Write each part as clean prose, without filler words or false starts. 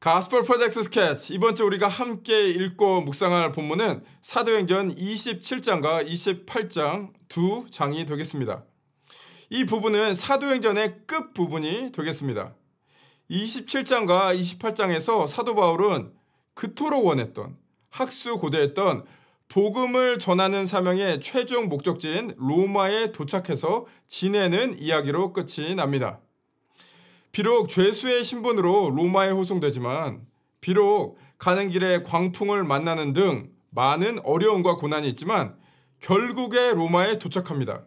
가스펠 프로젝트 스케치, 이번 주 우리가 함께 읽고 묵상할 본문은 사도행전 27장과 28장 두 장이 되겠습니다. 이 부분은 사도행전의 끝부분이 되겠습니다. 27장과 28장에서 사도 바울은 그토록 원했던, 학수고대했던 복음을 전하는 사명의 최종 목적지인 로마에 도착해서 지내는 이야기로 끝이 납니다. 비록 죄수의 신분으로 로마에 호송되지만, 비록 가는 길에 광풍을 만나는 등 많은 어려움과 고난이 있지만 결국에 로마에 도착합니다.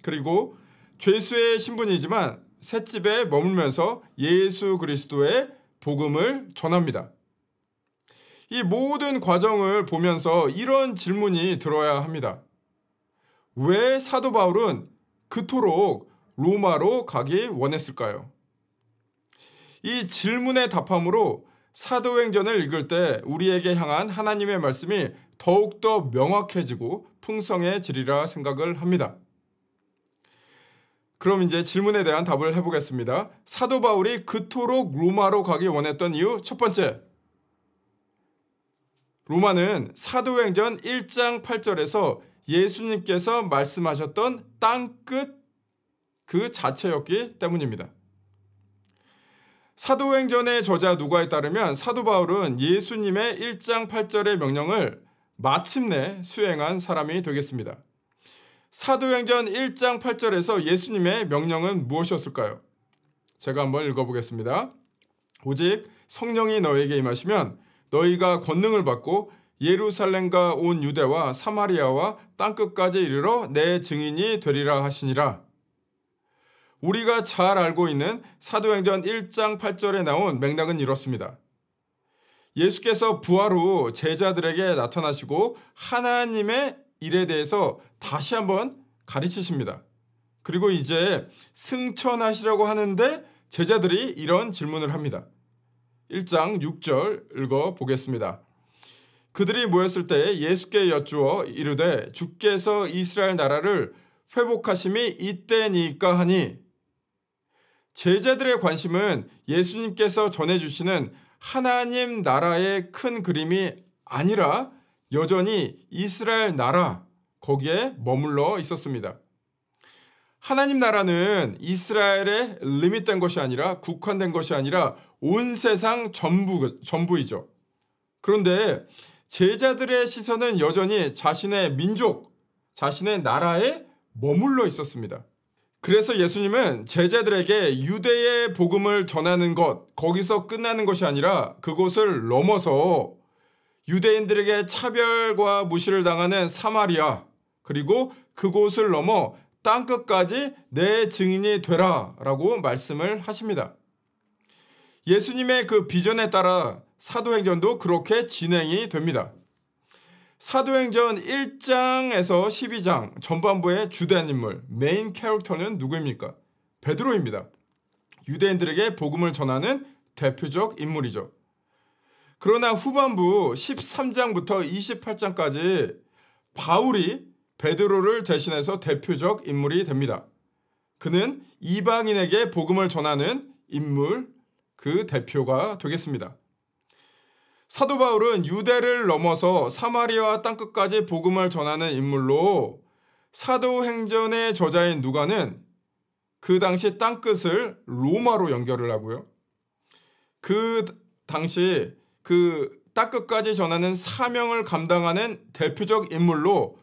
그리고 죄수의 신분이지만 셋집에 머물면서 예수 그리스도의 복음을 전합니다. 이 모든 과정을 보면서 이런 질문이 들어야 합니다. 왜 사도 바울은 그토록 로마로 가기 원했을까요? 이 질문에 답함으로 사도행전을 읽을 때 우리에게 향한 하나님의 말씀이 더욱더 명확해지고 풍성해지리라 생각을 합니다. 그럼 이제 질문에 대한 답을 해보겠습니다. 사도 바울이 그토록 로마로 가기 원했던 이유 첫 번째, 로마는 사도행전 1장 8절에서 예수님께서 말씀하셨던 땅끝 그 자체였기 때문입니다. 사도행전의 저자 누가에 따르면 사도 바울은 예수님의 1장 8절의 명령을 마침내 수행한 사람이 되겠습니다. 사도행전 1장 8절에서 예수님의 명령은 무엇이었을까요? 제가 한번 읽어보겠습니다. 오직 성령이 너에게 임하시면 너희가 권능을 받고 예루살렘과 온 유대와 사마리아와 땅끝까지 이르러 내 증인이 되리라 하시니라. 우리가 잘 알고 있는 사도행전 1장 8절에 나온 맥락은 이렇습니다. 예수께서 부활 후 제자들에게 나타나시고 하나님의 일에 대해서 다시 한번 가르치십니다. 그리고 이제 승천하시려고 하는데 제자들이 이런 질문을 합니다. 1장 6절 읽어보겠습니다. 그들이 모였을 때 예수께 여쭈어 이르되 주께서 이스라엘 나라를 회복하심이 이때니까 하니, 제자들의 관심은 예수님께서 전해주시는 하나님 나라의 큰 그림이 아니라 여전히 이스라엘 나라, 거기에 머물러 있었습니다. 하나님 나라는 이스라엘에 리밋된 것이 아니라, 국한된 것이 아니라 온 세상 전부이죠. 그런데 제자들의 시선은 여전히 자신의 민족, 자신의 나라에 머물러 있었습니다. 그래서 예수님은 제자들에게 유대의 복음을 전하는 것, 거기서 끝나는 것이 아니라 그곳을 넘어서 유대인들에게 차별과 무시를 당하는 사마리아, 그리고 그곳을 넘어 땅끝까지 내 증인이 되라 라고 말씀을 하십니다. 예수님의 그 비전에 따라 사도행전도 그렇게 진행이 됩니다. 사도행전 1장에서 12장 전반부의 주된 인물, 메인 캐릭터는 누구입니까? 베드로입니다. 유대인들에게 복음을 전하는 대표적 인물이죠. 그러나 후반부 13장부터 28장까지 바울이 베드로를 대신해서 대표적 인물이 됩니다. 그는 이방인에게 복음을 전하는 인물, 그 대표가 되겠습니다. 사도 바울은 유대를 넘어서 사마리아와 땅끝까지 복음을 전하는 인물로, 사도행전의 저자인 누가는 그 당시 땅끝을 로마로 연결을 하고요. 그 당시 그 땅끝까지 전하는 사명을 감당하는 대표적 인물로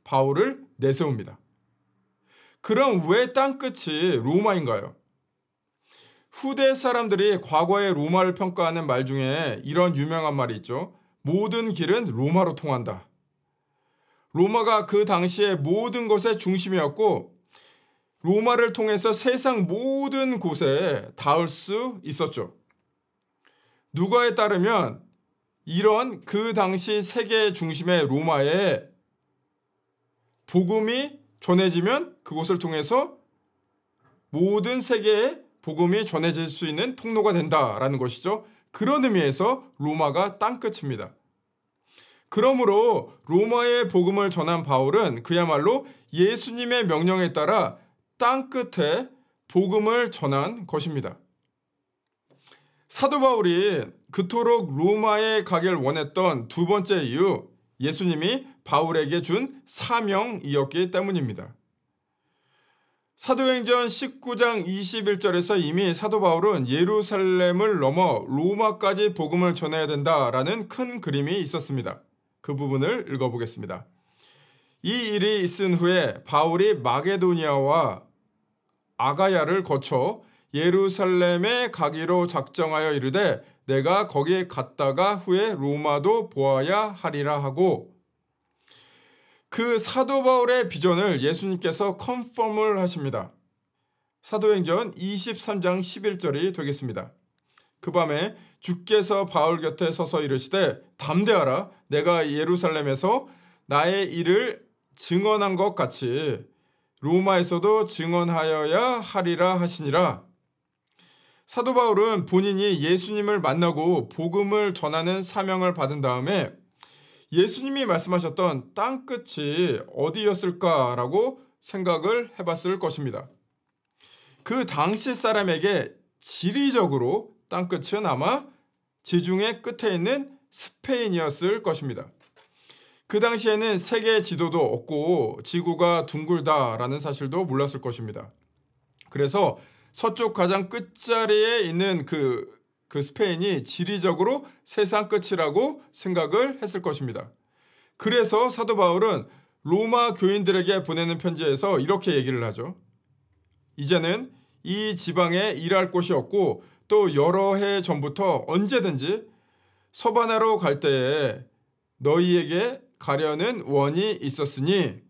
바울을 내세웁니다. 그럼 왜 땅끝이 로마인가요? 후대 사람들이 과거의 로마를 평가하는 말 중에 이런 유명한 말이 있죠. 모든 길은 로마로 통한다. 로마가 그 당시에 모든 것의 중심이었고, 로마를 통해서 세상 모든 곳에 닿을 수 있었죠. 누가에 따르면 이런 그 당시 세계 중심의 로마에 복음이 전해지면 그곳을 통해서 모든 세계에 복음이 전해질 수 있는 통로가 된다라는 것이죠. 그런 의미에서 로마가 땅끝입니다. 그러므로 로마의 복음을 전한 바울은 그야말로 예수님의 명령에 따라 땅끝에 복음을 전한 것입니다. 사도 바울이 그토록 로마에 가길 원했던 두 번째 이유, 예수님이 바울에게 준 사명이었기 때문입니다. 사도행전 19장 21절에서 이미 사도 바울은 예루살렘을 넘어 로마까지 복음을 전해야 된다라는 큰 그림이 있었습니다. 그 부분을 읽어보겠습니다. 이 일이 있은 후에 바울이 마게도니아와 아가야를 거쳐 예루살렘에 가기로 작정하여 이르되 내가 거기에 갔다가 후에 로마도 보아야 하리라 하고, 그 사도 바울의 비전을 예수님께서 컨펌을 하십니다. 사도행전 23장 11절이 되겠습니다. 그 밤에 주께서 바울 곁에 서서 이르시되 담대하라, 내가 예루살렘에서 나의 일을 증언한 것 같이 로마에서도 증언하여야 하리라 하시니라. 사도 바울은 본인이 예수님을 만나고 복음을 전하는 사명을 받은 다음에 예수님이 말씀하셨던 땅끝이 어디였을까라고 생각을 해봤을 것입니다. 그 당시 사람에게 지리적으로 땅끝은 아마 지중해 끝에 있는 스페인이었을 것입니다. 그 당시에는 세계 지도도 없고 지구가 둥글다라는 사실도 몰랐을 것입니다. 그래서 서쪽 가장 끝자리에 있는 그 스페인이 지리적으로 세상 끝이라고 생각을 했을 것입니다. 그래서 사도 바울은 로마 교인들에게 보내는 편지에서 이렇게 얘기를 하죠. 이제는 이 지방에 일할 곳이 없고 또 여러 해 전부터 언제든지 서바나로 갈 때에 너희에게 가려는 원이 있었으니,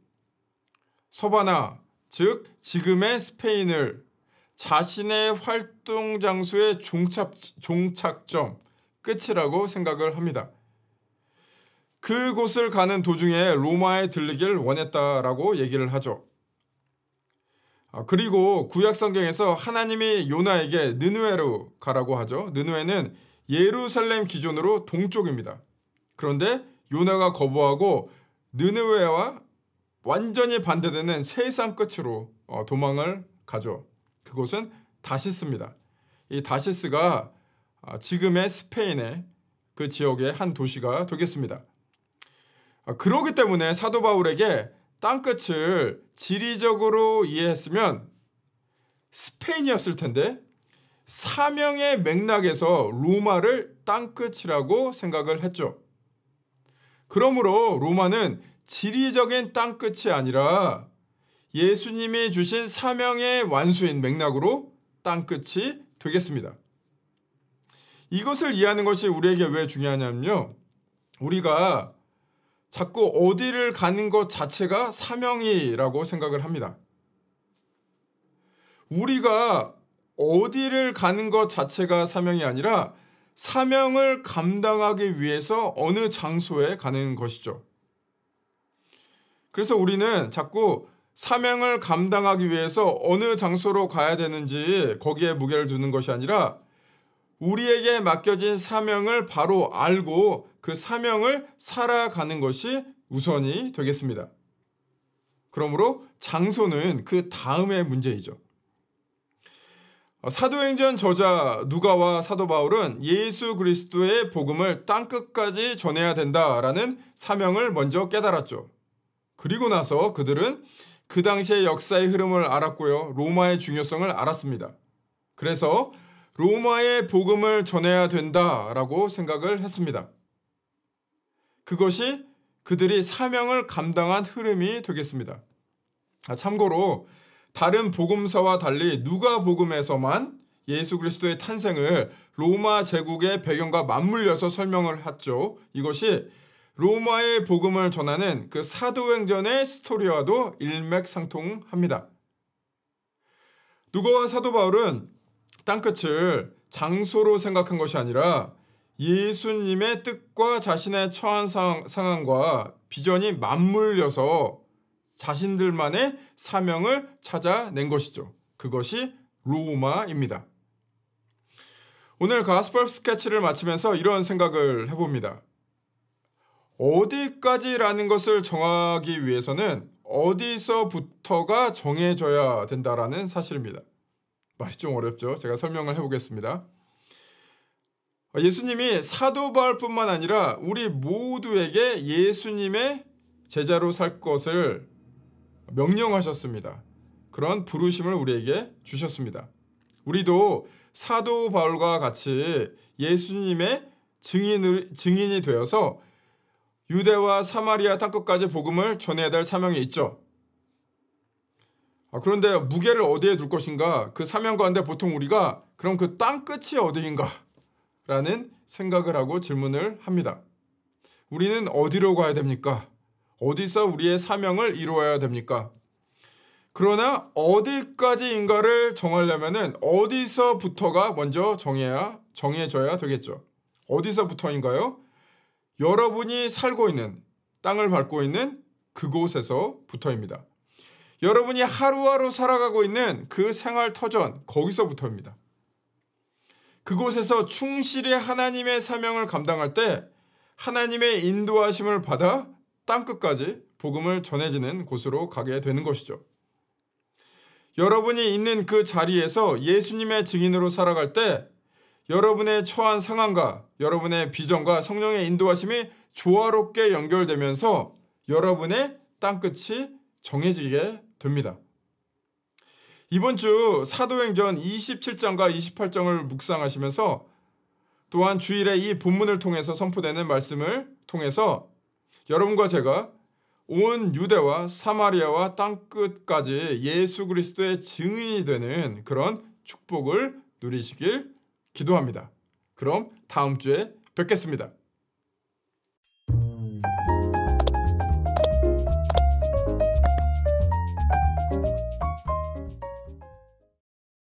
서바나, 즉 지금의 스페인을 자신의 활동 장소의 종착점, 끝이라고 생각을 합니다. 그곳을 가는 도중에 로마에 들르길 원했다라고 얘기를 하죠. 그리고 구약 성경에서 하나님이 요나에게 느느웨로 가라고 하죠. 느느웨는 예루살렘 기준으로 동쪽입니다. 그런데 요나가 거부하고 느느웨와 완전히 반대되는 세상 끝으로 도망을 가죠. 그곳은 다시스입니다. 이 다시스가 지금의 스페인의 그 지역의 한 도시가 되겠습니다. 그렇기 때문에 사도 바울에게 땅끝을 지리적으로 이해했으면 스페인이었을 텐데 사명의 맥락에서 로마를 땅끝이라고 생각을 했죠. 그러므로 로마는 지리적인 땅끝이 아니라 예수님이 주신 사명의 완수인 맥락으로 땅끝이 되겠습니다. 이것을 이해하는 것이 우리에게 왜 중요하냐면요. 우리가 자꾸 어디를 가는 것 자체가 사명이라고 생각을 합니다. 우리가 어디를 가는 것 자체가 사명이 아니라 사명을 감당하기 위해서 어느 장소에 가는 것이죠. 그래서 우리는 자꾸 사명을 감당하기 위해서 어느 장소로 가야 되는지 거기에 무게를 두는 것이 아니라 우리에게 맡겨진 사명을 바로 알고 그 사명을 살아가는 것이 우선이 되겠습니다. 그러므로 장소는 그 다음의 문제이죠. 사도행전 저자 누가와 사도 바울은 예수 그리스도의 복음을 땅끝까지 전해야 된다라는 사명을 먼저 깨달았죠. 그리고 나서 그들은 그 당시의 역사의 흐름을 알았고요. 로마의 중요성을 알았습니다. 그래서 로마의 복음을 전해야 된다라고 생각을 했습니다. 그것이 그들이 사명을 감당한 흐름이 되겠습니다. 참고로 다른 복음서와 달리 누가복음에서만 예수 그리스도의 탄생을 로마 제국의 배경과 맞물려서 설명을 했죠. 이것이 로마의 복음을 전하는 그 사도행전의 스토리와도 일맥상통합니다. 누가와 사도 바울은 땅끝을 장소로 생각한 것이 아니라 예수님의 뜻과 자신의 처한 상황과 비전이 맞물려서 자신들만의 사명을 찾아낸 것이죠. 그것이 로마입니다. 오늘 가스펠 스케치를 마치면서 이런 생각을 해봅니다. 어디까지라는 것을 정하기 위해서는 어디서부터가 정해져야 된다라는 사실입니다. 말이 좀 어렵죠? 제가 설명을 해보겠습니다. 예수님이 사도 바울뿐만 아니라 우리 모두에게 예수님의 제자로 살 것을 명령하셨습니다. 그런 부르심을 우리에게 주셨습니다. 우리도 사도 바울과 같이 예수님의 증인이 되어서 유대와 사마리아 땅끝까지 복음을 전해야 될 사명이 있죠. 그런데 무게를 어디에 둘 것인가? 그 사명 가운데 보통 우리가 그럼 그 땅끝이 어디인가? 라는 생각을 하고 질문을 합니다. 우리는 어디로 가야 됩니까? 어디서 우리의 사명을 이루어야 됩니까? 그러나 어디까지인가를 정하려면은 어디서부터가 먼저 정해져야 되겠죠. 어디서부터인가요? 여러분이 살고 있는, 땅을 밟고 있는 그곳에서부터입니다. 여러분이 하루하루 살아가고 있는 그 생활 터전, 거기서부터입니다. 그곳에서 충실히 하나님의 사명을 감당할 때 하나님의 인도하심을 받아 땅끝까지 복음을 전해지는 곳으로 가게 되는 것이죠. 여러분이 있는 그 자리에서 예수님의 증인으로 살아갈 때 여러분의 처한 상황과 여러분의 비전과 성령의 인도하심이 조화롭게 연결되면서 여러분의 땅끝이 정해지게 됩니다. 이번 주 사도행전 27장과 28장을 묵상하시면서 또한 주일에 이 본문을 통해서 선포되는 말씀을 통해서 여러분과 제가 온 유대와 사마리아와 땅끝까지 예수 그리스도의 증인이 되는 그런 축복을 누리시길 기도합니다. 그럼 다음 주에 뵙겠습니다.